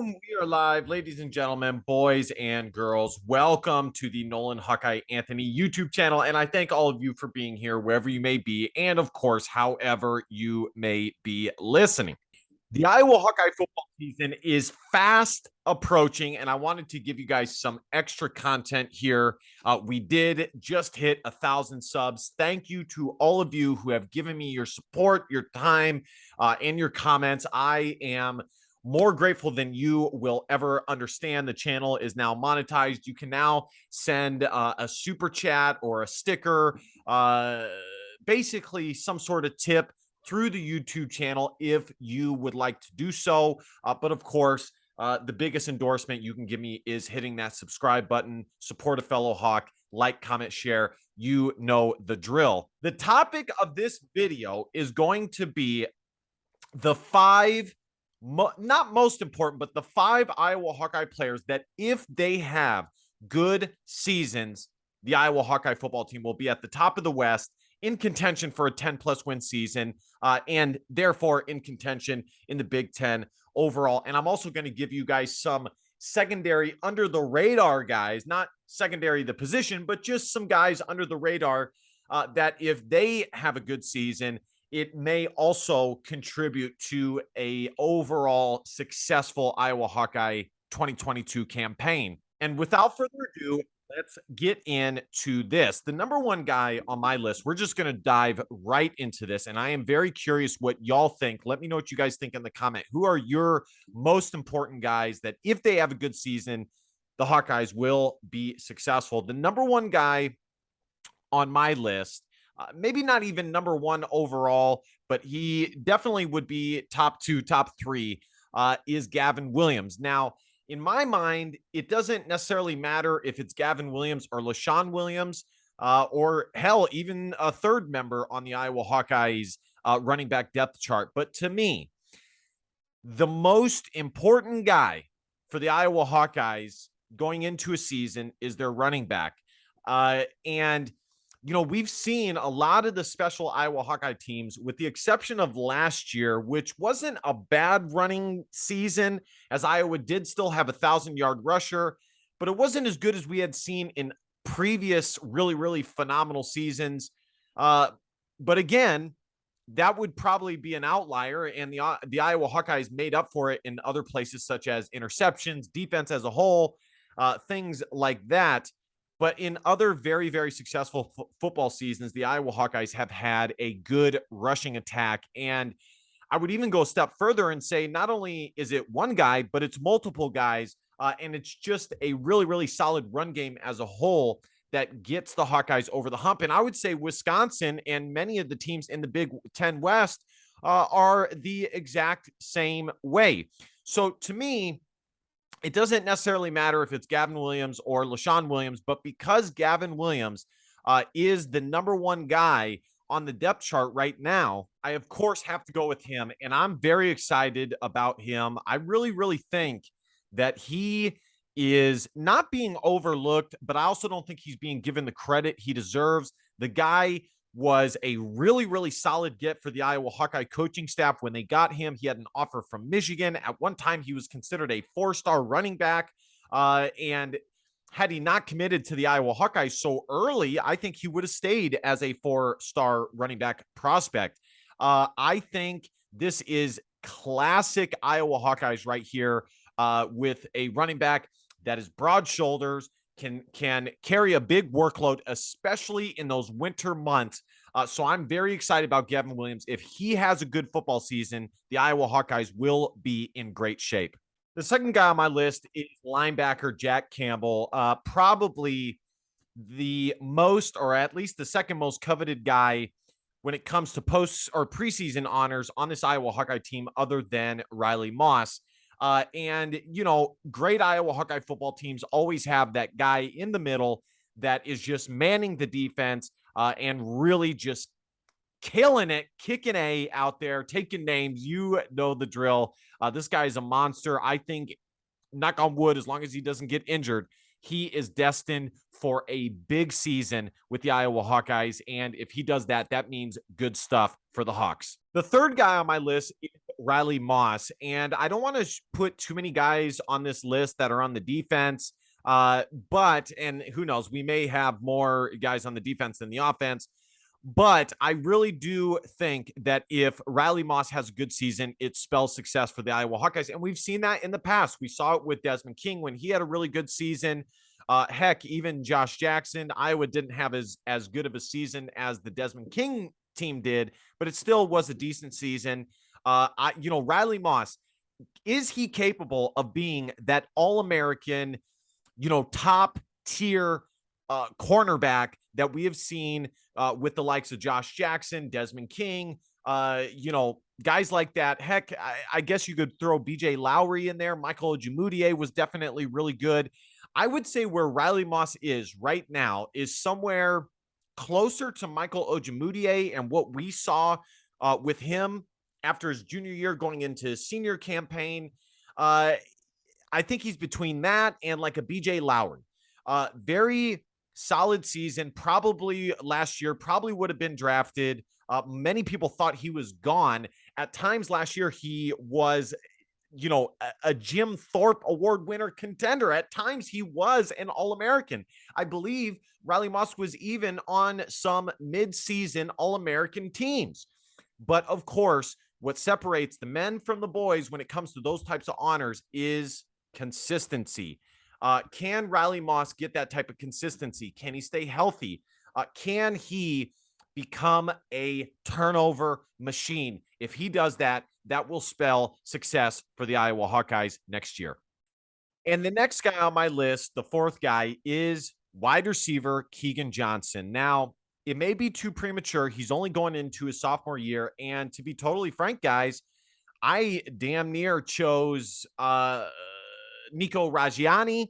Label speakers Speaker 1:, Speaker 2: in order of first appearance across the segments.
Speaker 1: Boom! We are live, ladies and gentlemen, boys and girls. Welcome to the Nolan Hawkeye Anthony YouTube channel. And I thank all of you for being here, wherever you may be. And of course, however you may be listening. The Iowa Hawkeye football season is fast approaching, and I wanted to give you guys some extra content here. We did just hit 1,000 subs. Thank you to all of you who have given me your support, your time, and your comments. I am more grateful than you will ever understand. The channel is now monetized. You can now send a super chat or a sticker, basically some sort of tip through the YouTube channel if you would like to do so. But of course, the biggest endorsement you can give me is hitting that subscribe button, support a fellow Hawk, like, comment, share. You know the drill. The topic of this video is going to be the five, not most important, but the 5 Iowa Hawkeye players that if they have good seasons, the Iowa Hawkeye football team will be at the top of the West, in contention for a 10-plus win season, and therefore in contention in the Big Ten overall. And I'm also going to give you guys some secondary under the radar guys, not secondary the position, but just some guys under the radar that if they have a good season, it may also contribute to a overall successful Iowa Hawkeye 2022 campaign. And without further ado, let's get into this. The number one guy on my list, we're just going to dive right into this. And I am very curious what y'all think. Let me know what you guys think in the comment. Who are your most important guys that if they have a good season, the Hawkeyes will be successful? The number one guy on my list, maybe not even number one overall, but he definitely would be top 2, top 3, is Gavin Williams. Now, in my mind, it doesn't necessarily matter if it's Gavin Williams or LaShawn Williams, or hell, even a third member on the Iowa Hawkeyes running back depth chart. But to me, the most important guy for the Iowa Hawkeyes going into a season is their running back. And you know, we've seen a lot of the special Iowa Hawkeye teams, with the exception of last year, which wasn't a bad running season, as Iowa did still have 1,000-yard rusher, but it wasn't as good as we had seen in previous really, really phenomenal seasons. But again, that would probably be an outlier, and the Iowa Hawkeyes made up for it in other places, such as interceptions, defense as a whole, things like that. But in other very, very successful football seasons, the Iowa Hawkeyes have had a good rushing attack. And I would even go a step further and say not only is it one guy, but it's multiple guys. And it's just a really, really solid run game as a whole that gets the Hawkeyes over the hump. And I would say Wisconsin and many of the teams in the Big Ten West are the exact same way. So to me, it doesn't necessarily matter if it's Gavin Williams or LaShawn Williams, but because Gavin Williams is the number one guy on the depth chart right now, I, of course, have to go with him. And I'm very excited about him. I really, really think that he is not being overlooked, but I also don't think he's being given the credit he deserves. The guy was a really, really solid get for the Iowa Hawkeye coaching staff when they got him. He had an offer from Michigan. At one time, he was considered a 4-star running back. And had he not committed to the Iowa Hawkeyes so early, I think he would have stayed as a 4-star running back prospect. I think this is classic Iowa Hawkeyes right here, with a running back that is broad shoulders, can carry a big workload, especially in those winter months. So I'm very excited about Gavin Williams. If he has a good football season, the Iowa Hawkeyes will be in great shape. The second guy on my list is linebacker Jack Campbell, probably the most, or at least the second most coveted guy when it comes to post or preseason honors on this Iowa Hawkeye team, other than Riley Moss. And, you know, great Iowa Hawkeye football teams always have that guy in the middle that is just manning the defense and really just killing it, kicking A out there, taking names. You know the drill. This guy is a monster. I think, knock on wood, as long as he doesn't get injured, he is destined for a big season with the Iowa Hawkeyes. And if he does that, that means good stuff for the Hawks. The third guy on my list is Riley Moss, and I don't want to put too many guys on this list that are on the defense. But, and who knows, we may have more guys on the defense than the offense. But I really do think that if Riley Moss has a good season, it spells success for the Iowa Hawkeyes. And we've seen that in the past. We saw it with Desmond King when he had a really good season. Heck, even Josh Jackson, Iowa didn't have as good of a season as the Desmond King team did, but it still was a decent season. Riley Moss, is he capable of being that All-American, top tier cornerback that we have seen with the likes of Josh Jackson, Desmond King, guys like that? Heck, I guess you could throw BJ Lowry in there. Michael Ojemudia was definitely really good. I would say where Riley Moss is right now is somewhere closer to Michael Ojemudia and what we saw with him after his junior year going into his senior campaign. I think he's between that and like a BJ Lowry. Very solid season. Probably last year, probably would have been drafted. Many people thought he was gone. At times last year, he was, a Jim Thorpe Award winner contender. At times he was an All-American. I believe Riley Moss was even on some mid-season All-American teams. But of course, what separates the men from the boys when it comes to those types of honors is consistency. Can Riley Moss get that type of consistency? Can he stay healthy? Can he become a turnover machine? If he does that, that will spell success for the Iowa Hawkeyes next year. And the next guy on my list, the fourth guy, is wide receiver Keegan Johnson. Now, it may be too premature. He's only going into his sophomore year. And to be totally frank, guys, I damn near chose Nico Raggiani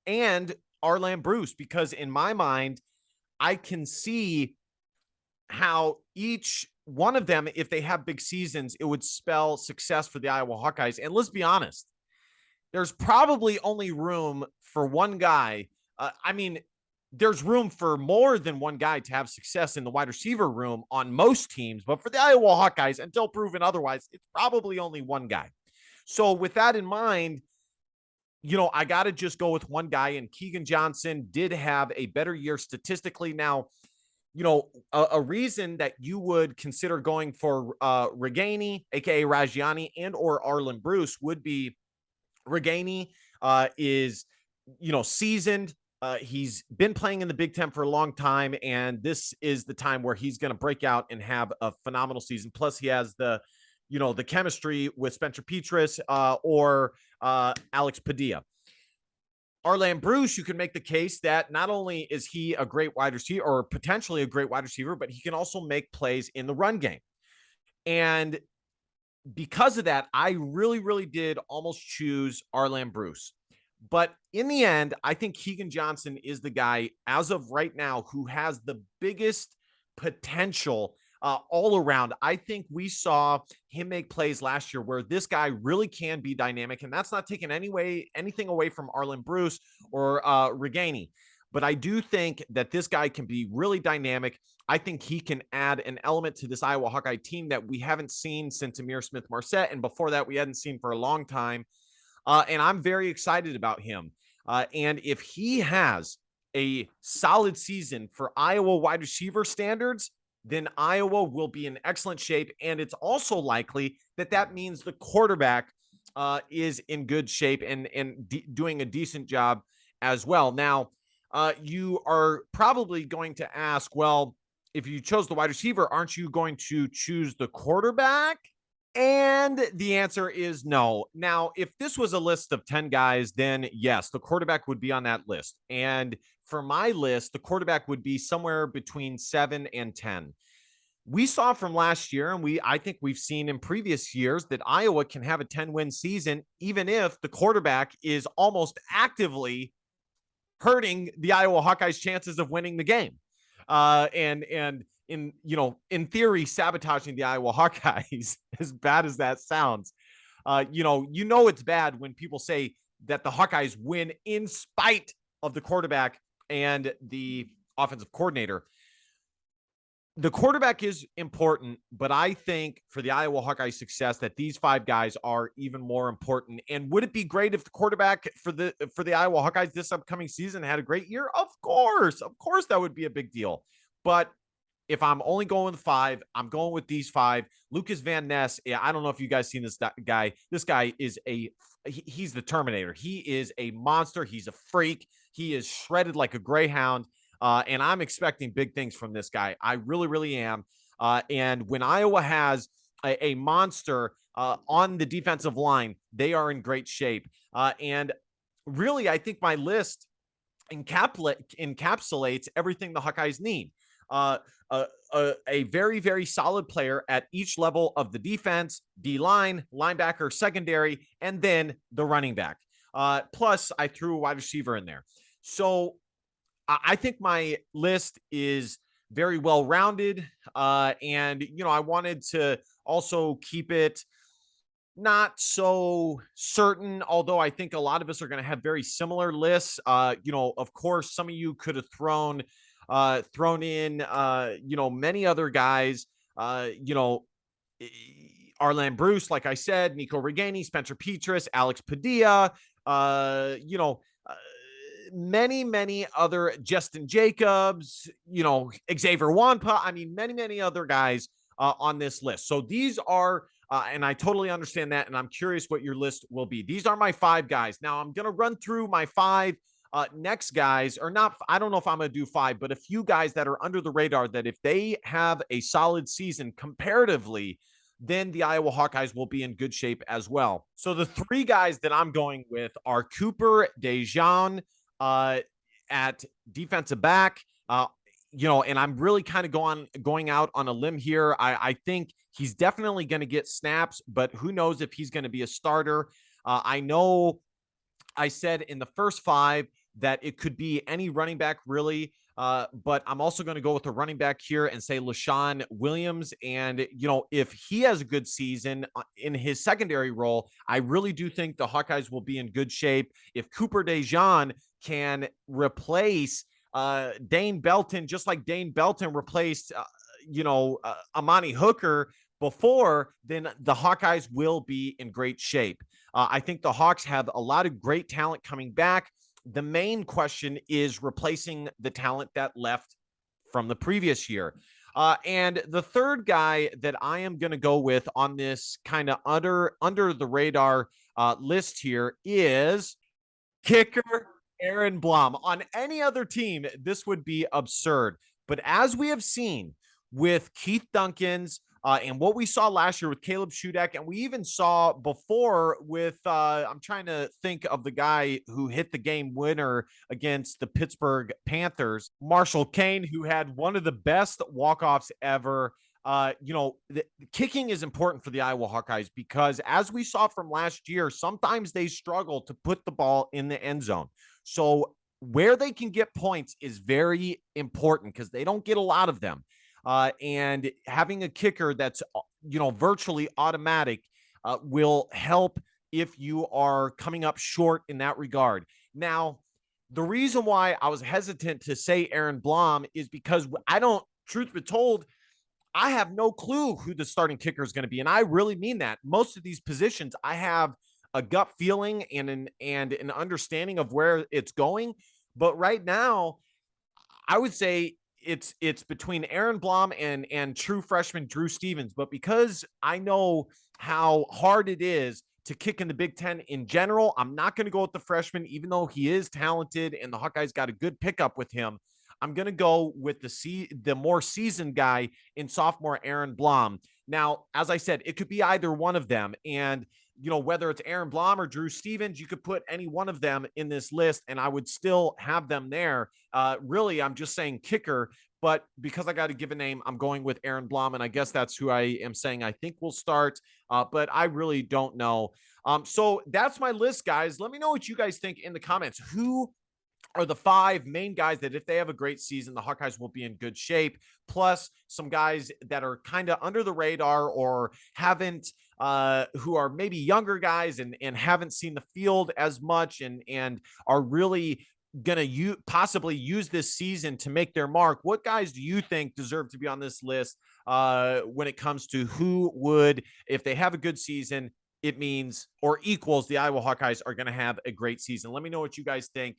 Speaker 1: and Arland Bruce, because in my mind, I can see how each one of them, if they have big seasons, it would spell success for the Iowa Hawkeyes. And let's be honest, there's probably only room for one guy. There's room for more than one guy to have success in the wide receiver room on most teams, but for the Iowa Hawkeyes, until proven otherwise, it's probably only one guy. So with that in mind, I got to just go with one guy, and Keegan Johnson did have a better year statistically. Now, a reason that you would consider going for Ragaini, aka Raggiani, and or Arland Bruce would be Ragaini is, seasoned. He's been playing in the Big Ten for a long time, and this is the time where he's going to break out and have a phenomenal season. Plus, he has the chemistry with Spencer Petras or Alex Padilla. Arland Bruce, you can make the case that not only is he a great wide receiver, or potentially a great wide receiver, but he can also make plays in the run game. And because of that, I really, really did almost choose Arland Bruce. But in the end, I think Keegan Johnson is the guy as of right now who has the biggest potential all around. I think we saw him make plays last year where this guy really can be dynamic, and that's not taking anything away from Arland Bruce or Ragaini. But I do think that this guy can be really dynamic. I think he can add an element to this Iowa Hawkeye team that we haven't seen since Amir Smith-Marset, and before that we hadn't seen for a long time. And I'm very excited about him. And if he has a solid season for Iowa wide receiver standards, then Iowa will be in excellent shape. And it's also likely that that means the quarterback is in good shape and doing a decent job as well. Now, you are probably going to ask, well, if you chose the wide receiver, aren't you going to choose the quarterback? And the answer is no. Now, if this was a list of 10 guys, then yes, the quarterback would be on that list. And for my list, the quarterback would be somewhere between 7 and 10. We saw from last year, and I think we've seen in previous years, that Iowa can have a 10-win season, even if the quarterback is almost actively hurting the Iowa Hawkeyes' chances of winning the game. And in theory, sabotaging the Iowa Hawkeyes, as bad as that sounds. It's bad when people say that the Hawkeyes win in spite of the quarterback and the offensive coordinator. The quarterback is important, but I think for the Iowa Hawkeye success that these 5 guys are even more important. And would it be great if the quarterback for the Iowa Hawkeyes this upcoming season had a great year? Of course, that would be a big deal. But if I'm only going with 5, I'm going with these 5. Lucas Van Ness, I don't know if you guys seen this guy. This guy is he's the Terminator. He is a monster. He's a freak. He is shredded like a greyhound. And I'm expecting big things from this guy. I really, really am. And when Iowa has a monster on the defensive line, they are in great shape. And really, I think my list encapsulates everything the Hawkeyes need. A very, very solid player at each level of the defense, D-line, linebacker, secondary, and then the running back. Plus, I threw a wide receiver in there. So I think my list is very well-rounded. And, I wanted to also keep it not so certain, although I think a lot of us are going to have very similar lists. Of course, some of you could have thrown in, many other guys, Arland Bruce, like I said, Nico Reganey, Spencer Petras, Alex Padilla, many other, Justin Jacobs, Xavier Wanpa. I mean, many other guys on this list. So these are, and I totally understand that. And I'm curious what your list will be. These are my 5 guys. Now I'm going to run through my 5 next guys, or not. I don't know if I'm going to do 5, but a few guys that are under the radar that if they have a solid season comparatively, then the Iowa Hawkeyes will be in good shape as well. So the 3 guys that I'm going with are Cooper DeJean at defensive back. And I'm really kind of going out on a limb here. I think he's definitely going to get snaps, but who knows if he's going to be a starter. I know I said in the first 5 that it could be any running back really. But I'm also going to go with a running back here and say LaShawn Williams. And, if he has a good season in his secondary role, I really do think the Hawkeyes will be in good shape. If Cooper DeJean can replace Dane Belton, just like Dane Belton replaced, Amani Hooker before, then the Hawkeyes will be in great shape. I think the Hawks have a lot of great talent coming back. The main question is replacing the talent that left from the previous year. And the third guy that I am going to go with on this kind of under the radar list here is kicker Aaron Blum. On any other team, this would be absurd. But as we have seen with Keith Duncan's and what we saw last year with Caleb Shudak, and we even saw before with, I'm trying to think of the guy who hit the game winner against the Pittsburgh Panthers, Marshall Kane, who had one of the best walk-offs ever. The kicking is important for the Iowa Hawkeyes because as we saw from last year, sometimes they struggle to put the ball in the end zone. So where they can get points is very important because they don't get a lot of them. And having a kicker that's, virtually automatic will help if you are coming up short in that regard. Now, the reason why I was hesitant to say Aaron Blum is because truth be told, I have no clue who the starting kicker is going to be. And I really mean that. Most of these positions, I have a gut feeling and an understanding of where it's going. But right now, I would say it's between Aaron Blum and true freshman Drew Stevens. But because I know how hard it is to kick in the Big Ten in general, I'm not going to go with the freshman, even though he is talented and the Hawkeyes got a good pickup with him. I'm going to go with the more seasoned guy in sophomore Aaron Blum. Now, as I said, it could be either one of them. And, whether it's Aaron Blum or Drew Stevens, you could put any one of them in this list and I would still have them there. Really, I'm just saying kicker, but because I got to give a name, I'm going with Aaron Blum. And I guess that's who I am saying I think will start, but I really don't know. So that's my list, guys. Let me know what you guys think in the comments. Who are the 5 main guys that if they have a great season, the Hawkeyes will be in good shape, plus some guys that are kind of under the radar or haven't, who are maybe younger guys and haven't seen the field as much and are really, gonna possibly use this season to make their mark. What guys do you think deserve to be on this list when it comes to who would, if they have a good season, it means or equals the Iowa Hawkeyes are going to have a great season? Let me know what you guys think.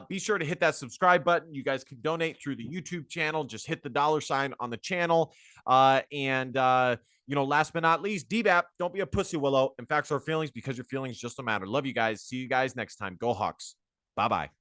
Speaker 1: Be sure to hit that subscribe button. You guys can donate through the YouTube channel. Just hit the $ on the channel. Last but not least, DBAP, don't be a pussy willow. In facts or feelings, because your feelings just don't matter. Love you guys. See you guys next time. Go Hawks. Bye-bye.